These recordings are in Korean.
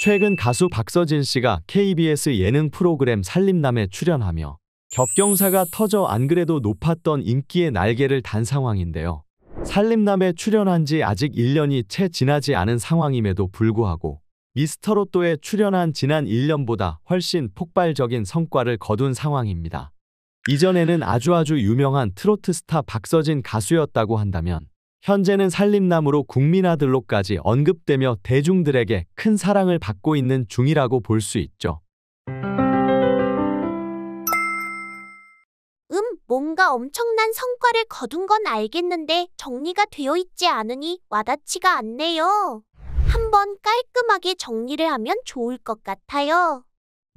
최근 가수 박서진 씨가 KBS 예능 프로그램 살림남에 출연하며 겹경사가 터져 안 그래도 높았던 인기의 날개를 단 상황인데요. 살림남에 출연한 지 아직 1년이 채 지나지 않은 상황임에도 불구하고 미스터로또에 출연한 지난 1년보다 훨씬 폭발적인 성과를 거둔 상황입니다. 이전에는 아주 유명한 트로트 스타 박서진 가수였다고 한다면 현재는 살림남으로 국민아들로까지 언급되며 대중들에게 큰 사랑을 받고 있는 중이라고 볼 수 있죠. 뭔가 엄청난 성과를 거둔 건 알겠는데 정리가 되어 있지 않으니 와닿지가 않네요. 한번 깔끔하게 정리를 하면 좋을 것 같아요.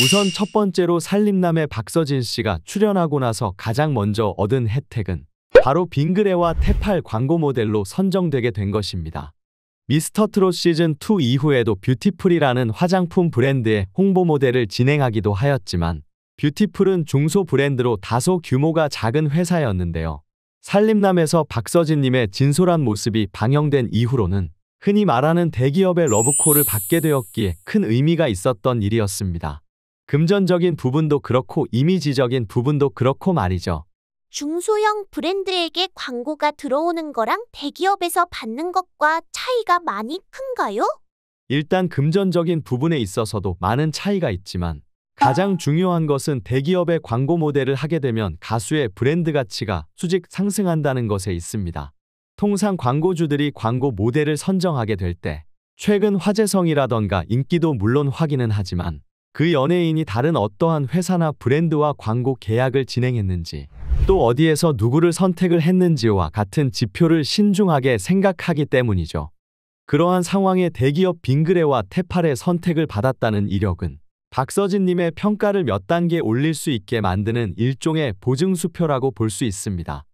우선 첫 번째로 살림남에 박서진 씨가 출연하고 나서 가장 먼저 얻은 혜택은 바로 빙그레와 테팔 광고 모델로 선정되게 된 것입니다. 미스터트롯 시즌2 이후에도 뷰티풀이라는 화장품 브랜드의 홍보 모델을 진행하기도 하였지만 뷰티풀은 중소 브랜드로 다소 규모가 작은 회사였는데요. 살림남에서 박서진님의 진솔한 모습이 방영된 이후로는 흔히 말하는 대기업의 러브콜을 받게 되었기에 큰 의미가 있었던 일이었습니다. 금전적인 부분도 그렇고 이미지적인 부분도 그렇고 말이죠. 중소형 브랜드에게 광고가 들어오는 거랑 대기업에서 받는 것과 차이가 많이 큰가요? 일단 금전적인 부분에 있어서도 많은 차이가 있지만 가장 중요한 것은 대기업의 광고 모델을 하게 되면 가수의 브랜드 가치가 수직 상승한다는 것에 있습니다. 통상 광고주들이 광고 모델을 선정하게 될 때 최근 화제성이라던가 인기도 물론 확인은 하지만 그 연예인이 다른 어떠한 회사나 브랜드와 광고 계약을 진행했는지 또 어디에서 누구를 선택을 했는지와 같은 지표를 신중하게 생각하기 때문이죠. 그러한 상황에 대기업 빙그레와 테팔의 선택을 받았다는 이력은 박서진님의 평가를 몇 단계 올릴 수 있게 만드는 일종의 보증수표라고 볼 수 있습니다.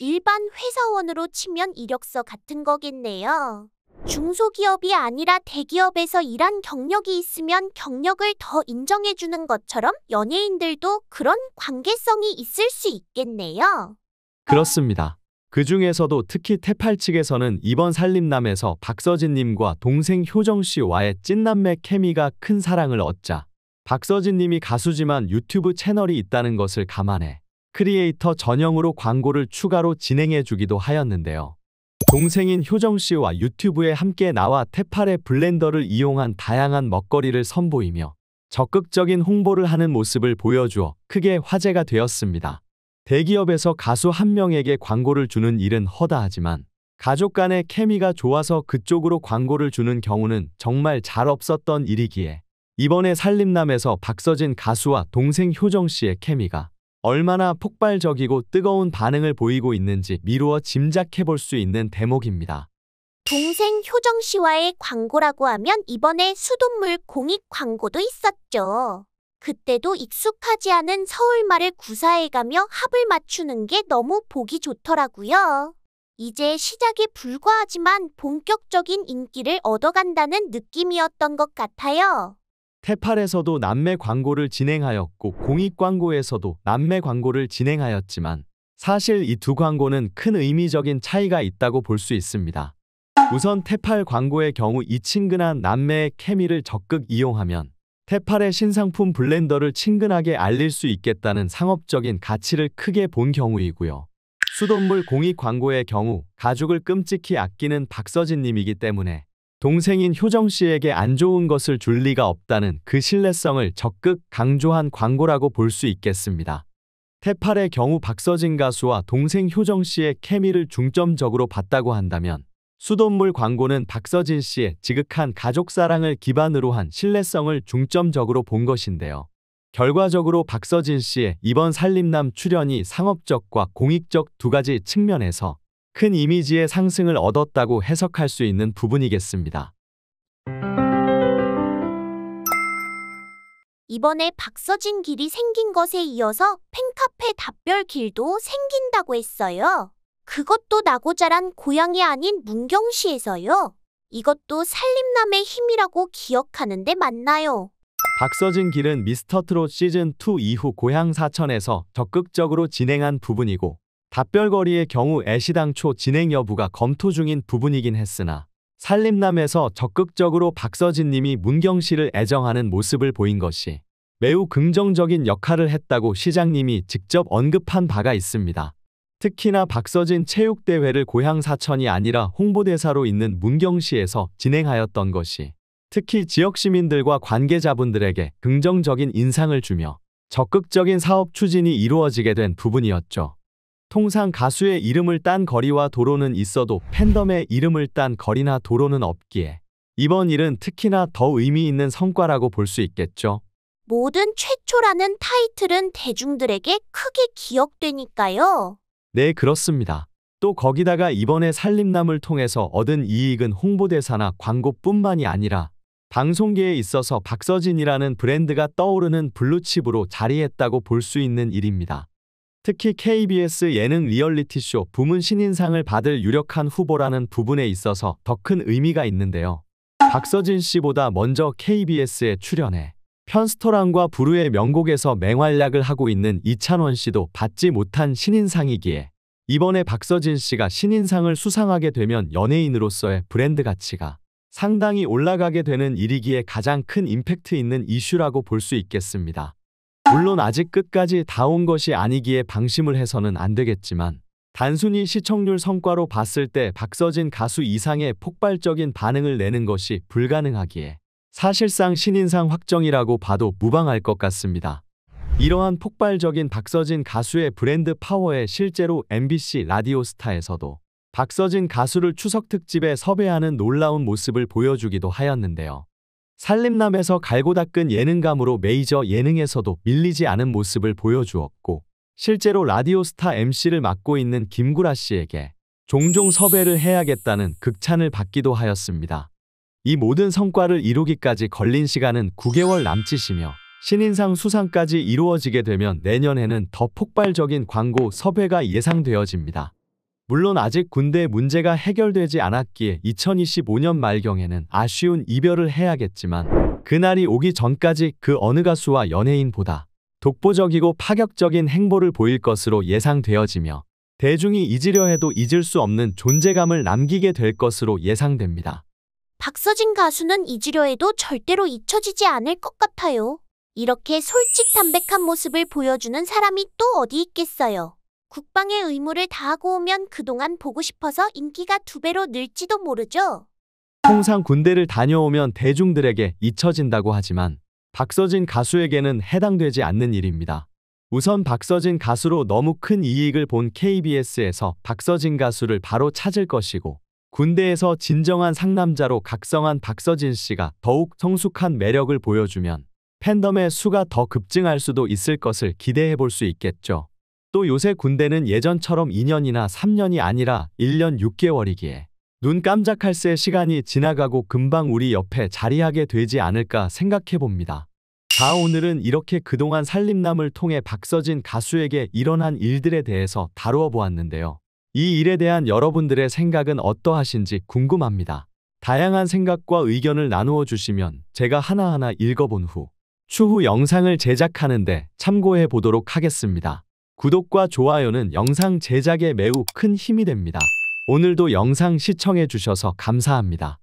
일반 회사원으로 치면 이력서 같은 거겠네요. 중소기업이 아니라 대기업에서 일한 경력이 있으면 경력을 더 인정해주는 것처럼 연예인들도 그런 관계성이 있을 수 있겠네요. 그렇습니다. 그 중에서도 특히 테팔 측에서는 이번 살림남에서 박서진님과 동생 효정씨와의 찐남매 케미가 큰 사랑을 얻자 박서진님이 가수지만 유튜브 채널이 있다는 것을 감안해 크리에이터 전용으로 광고를 추가로 진행해주기도 하였는데요. 동생인 효정씨와 유튜브에 함께 나와 테팔의 블렌더를 이용한 다양한 먹거리를 선보이며 적극적인 홍보를 하는 모습을 보여주어 크게 화제가 되었습니다. 대기업에서 가수 한 명에게 광고를 주는 일은 허다하지만 가족 간의 케미가 좋아서 그쪽으로 광고를 주는 경우는 정말 잘 없었던 일이기에 이번에 살림남에서 박서진 가수와 동생 효정씨의 케미가 얼마나 폭발적이고 뜨거운 반응을 보이고 있는지 미루어 짐작해볼 수 있는 대목입니다. 동생 효정씨와의 광고라고 하면 이번에 수돗물 공익 광고도 있었죠. 그때도 익숙하지 않은 서울말을 구사해가며 합을 맞추는 게 너무 보기 좋더라고요. 이제 시작에 불과하지만 본격적인 인기를 얻어간다는 느낌이었던 것 같아요. 테팔에서도 남매 광고를 진행하였고 공익 광고에서도 남매 광고를 진행하였지만 사실 이 두 광고는 큰 의미적인 차이가 있다고 볼 수 있습니다. 우선 테팔 광고의 경우 이 친근한 남매의 케미를 적극 이용하면 테팔의 신상품 블렌더를 친근하게 알릴 수 있겠다는 상업적인 가치를 크게 본 경우이고요. 수돗물 공익 광고의 경우 가족을 끔찍히 아끼는 박서진님이기 때문에 동생인 효정씨에게 안 좋은 것을 줄 리가 없다는 그 신뢰성을 적극 강조한 광고라고 볼 수 있겠습니다. 테팔의 경우 박서진 가수와 동생 효정씨의 케미를 중점적으로 봤다고 한다면 수돗물 광고는 박서진 씨의 지극한 가족사랑을 기반으로 한 신뢰성을 중점적으로 본 것인데요. 결과적으로 박서진 씨의 이번 살림남 출연이 상업적과 공익적 두 가지 측면에서 큰 이미지의 상승을 얻었다고 해석할 수 있는 부분이겠습니다. 이번에 박서진 길이 생긴 것에 이어서 팬카페 답별 길도 생긴다고 했어요. 그것도 나고 자란 고향이 아닌 문경시에서요. 이것도 살림남의 힘이라고 기억하는데 맞나요? 박서진 길은 미스터트롯 시즌2 이후 고향 사천에서 적극적으로 진행한 부분이고 답별거리의 경우 애시당초 진행 여부가 검토 중인 부분이긴 했으나 살림남에서 적극적으로 박서진 님이 문경 씨를 애정하는 모습을 보인 것이 매우 긍정적인 역할을 했다고 시장님이 직접 언급한 바가 있습니다. 특히나 박서진 체육대회를 고향 사천이 아니라 홍보대사로 있는 문경시에서 진행하였던 것이 특히 지역 시민들과 관계자분들에게 긍정적인 인상을 주며 적극적인 사업 추진이 이루어지게 된 부분이었죠. 통상 가수의 이름을 딴 거리와 도로는 있어도 팬덤의 이름을 딴 거리나 도로는 없기에 이번 일은 특히나 더 의미 있는 성과라고 볼 수 있겠죠. 모든 최초라는 타이틀은 대중들에게 크게 기억되니까요. 네, 그렇습니다. 또 거기다가 이번에 살림남을 통해서 얻은 이익은 홍보대사나 광고뿐만이 아니라 방송계에 있어서 박서진이라는 브랜드가 떠오르는 블루칩으로 자리했다고 볼 수 있는 일입니다. 특히 KBS 예능 리얼리티쇼 부문 신인상을 받을 유력한 후보라는 부분에 있어서 더 큰 의미가 있는데요. 박서진 씨보다 먼저 KBS에 출연해 편스토랑과 부르의 명곡에서 맹활약을 하고 있는 이찬원 씨도 받지 못한 신인상이기에 이번에 박서진 씨가 신인상을 수상하게 되면 연예인으로서의 브랜드 가치가 상당히 올라가게 되는 일이기에 가장 큰 임팩트 있는 이슈라고 볼 수 있겠습니다. 물론 아직 끝까지 다 온 것이 아니기에 방심을 해서는 안 되겠지만 단순히 시청률 성과로 봤을 때 박서진 가수 이상의 폭발적인 반응을 내는 것이 불가능하기에 사실상 신인상 확정이라고 봐도 무방할 것 같습니다. 이러한 폭발적인 박서진 가수의 브랜드 파워에 실제로 MBC 라디오스타에서도 박서진 가수를 추석 특집에 섭외하는 놀라운 모습을 보여주기도 하였는데요. 살림남에서 갈고 닦은 예능감으로 메이저 예능에서도 밀리지 않은 모습을 보여주었고 실제로 라디오스타 MC를 맡고 있는 김구라 씨에게 종종 섭외를 해야겠다는 극찬을 받기도 하였습니다. 이 모든 성과를 이루기까지 걸린 시간은 9개월 남짓이며 신인상 수상까지 이루어지게 되면 내년에는 더 폭발적인 광고 섭외가 예상되어집니다. 물론 아직 군대 문제가 해결되지 않았기에 2025년 말경에는 아쉬운 이별을 해야겠지만 그날이 오기 전까지 그 어느 가수와 연예인보다 독보적이고 파격적인 행보를 보일 것으로 예상되어지며 대중이 잊으려 해도 잊을 수 없는 존재감을 남기게 될 것으로 예상됩니다. 박서진 가수는 잊으려 해도 절대로 잊혀지지 않을 것 같아요. 이렇게 솔직담백한 모습을 보여주는 사람이 또 어디 있겠어요. 국방의 의무를 다하고 오면 그동안 보고 싶어서 인기가 2배로 늘지도 모르죠. 통상 군대를 다녀오면 대중들에게 잊혀진다고 하지만 박서진 가수에게는 해당되지 않는 일입니다. 우선 박서진 가수로 너무 큰 이익을 본 KBS에서 박서진 가수를 바로 찾을 것이고 군대에서 진정한 상남자로 각성한 박서진 씨가 더욱 성숙한 매력을 보여주면 팬덤의 수가 더 급증할 수도 있을 것을 기대해 볼 수 있겠죠. 또 요새 군대는 예전처럼 2년이나 3년이 아니라 1년 6개월이기에 눈 깜짝할 새 시간이 지나가고 금방 우리 옆에 자리하게 되지 않을까 생각해 봅니다. 자, 오늘은 이렇게 그동안 살림남을 통해 박서진 가수에게 일어난 일들에 대해서 다루어 보았는데요. 이 일에 대한 여러분들의 생각은 어떠하신지 궁금합니다. 다양한 생각과 의견을 나누어 주시면 제가 하나하나 읽어본 후 추후 영상을 제작하는데 참고해 보도록 하겠습니다. 구독과 좋아요는 영상 제작에 매우 큰 힘이 됩니다. 오늘도 영상 시청해 주셔서 감사합니다.